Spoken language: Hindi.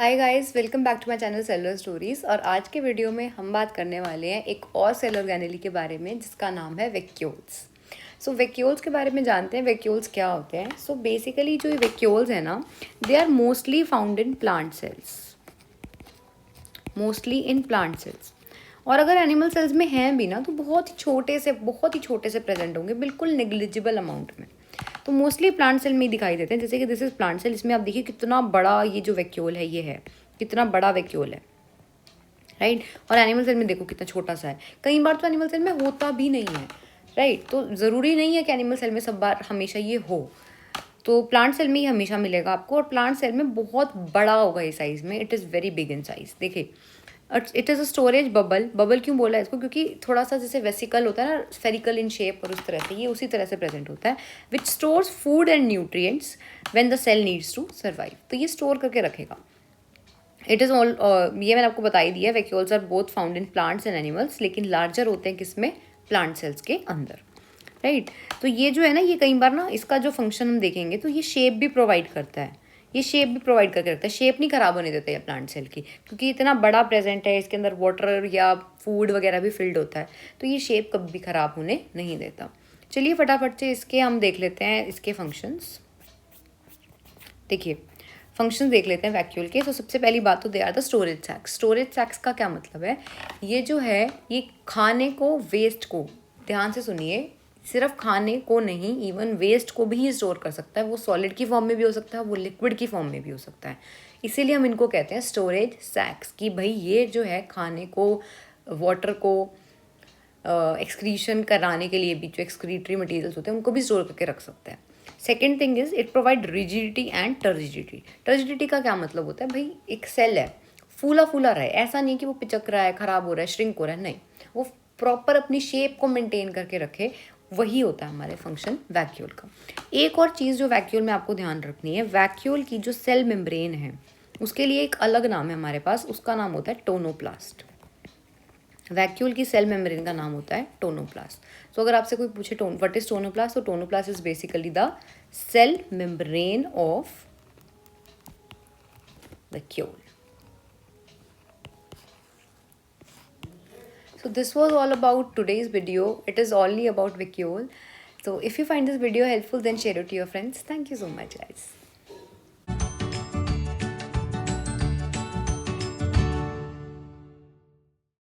Hi guys, welcome back to my channel cellular stories. और आज के वीडियो में हम बात करने वाले हैं एक और सेल ऑर्गेनेली के बारे में जिसका नाम है वैक्यूल्स। सो वैक्यूल्स के बारे में जानते हैं वैक्यूल्स क्या होते हैं। सो बेसिकली जो ये वैक्यूल्स है ना, they are mostly found in plant cells, mostly in plant cells. और अगर एनिमल सेल्स में हैं भी ना तो बहुत ही छोटे से प्रेजेंट होंगे, बिल्कुल नेग्लिजिबल अमाउंट में। तो मोस्टली प्लांट सेल में ही दिखाई देते हैं। जैसे कि दिस इज प्लांट सेल, इसमें आप देखिए कितना बड़ा ये जो वैक्यूल है ये है, कितना बड़ा वैक्यूल है, राइट। और एनिमल सेल में देखो कितना छोटा सा है। कई बार तो एनिमल सेल में होता भी नहीं है, राइट। तो ज़रूरी नहीं है कि एनिमल सेल में सब बार हमेशा ये हो, तो प्लांट सेल में ही हमेशा मिलेगा आपको। और प्लांट सेल में बहुत बड़ा होगा ये साइज़ में, it is very big in size. देखिए it is a storage bubble. Bubble क्यों बोला है इसको? क्योंकि थोड़ा सा जैसे वेसिकल होता है ना, स्फेरिकल इन शेप, और उस तरह से ये उसी तरह से प्रेजेंट होता है। Which stores food and nutrients when the cell needs to survive. तो ये स्टोर करके रखेगा। इट इज़ ऑल ये मैंने आपको बता ही दिया। Vacuoles are both found in plants and animals, लेकिन लार्जर होते हैं किसमें? प्लांट सेल्स के अंदर, राइट। तो ये जो है ना, ये कई बार ना इसका जो फंक्शन हम देखेंगे तो ये शेप भी प्रोवाइड करता है। ये शेप भी प्रोवाइड करके रखता है, शेप नहीं खराब होने देता है प्लांट सेल की, क्योंकि इतना बड़ा प्रेजेंट है, इसके अंदर वाटर या फूड वगैरह भी फिल्ड होता है, तो ये शेप कभी भी खराब होने नहीं देता। चलिए फटाफट से इसके हम देख लेते हैं इसके फंक्शंस। देखिए फंक्शंस देख लेते हैं वैक्यूल के। तो सबसे पहली बात तो they are the storage sacs. Storage sacs का क्या मतलब है? ये जो है ये खाने को, वेस्ट को, ध्यान से सुनिए, सिर्फ खाने को नहीं, इवन वेस्ट को भी स्टोर कर सकता है। वो सॉलिड की फॉर्म में भी हो सकता है, वो लिक्विड की फॉर्म में भी हो सकता है। इसीलिए हम इनको कहते हैं स्टोरेज सैक्स, कि भाई ये जो है खाने को, वाटर को एक्सक्रीशन कराने के लिए भी जो एक्सक्रीटरी मटेरियल्स होते हैं उनको भी स्टोर करके रख सकते हैं। Second thing is it provide rigidity and turgidity. Turgidity का क्या मतलब होता है? भाई एक सेल है, फूला फूला रहे, ऐसा नहीं कि वो पिचक रहा है, खराब हो रहा है, श्रिंक हो रहा है, नहीं, वो प्रॉपर अपनी शेप को मेंटेन करके रखे, वही होता है हमारे फंक्शन वैक्यूल का। एक और चीज़ जो वैक्यूल में आपको ध्यान रखनी है, वैक्यूल की जो सेल मेम्ब्रेन है उसके लिए एक अलग नाम है हमारे पास, उसका नाम होता है टोनोप्लास्ट। वैक्यूल की सेल मेम्ब्रेन का नाम होता है टोनोप्लास्ट। तो अगर आपसे कोई पूछे व्हाट इज टोनोप्लास्ट, तो tonoplast is basically the cell membrane of vacuole. So this was all about today's video. It is only about vacuole. So if you find this video helpful, then share it to your friends. Thank you so much, guys.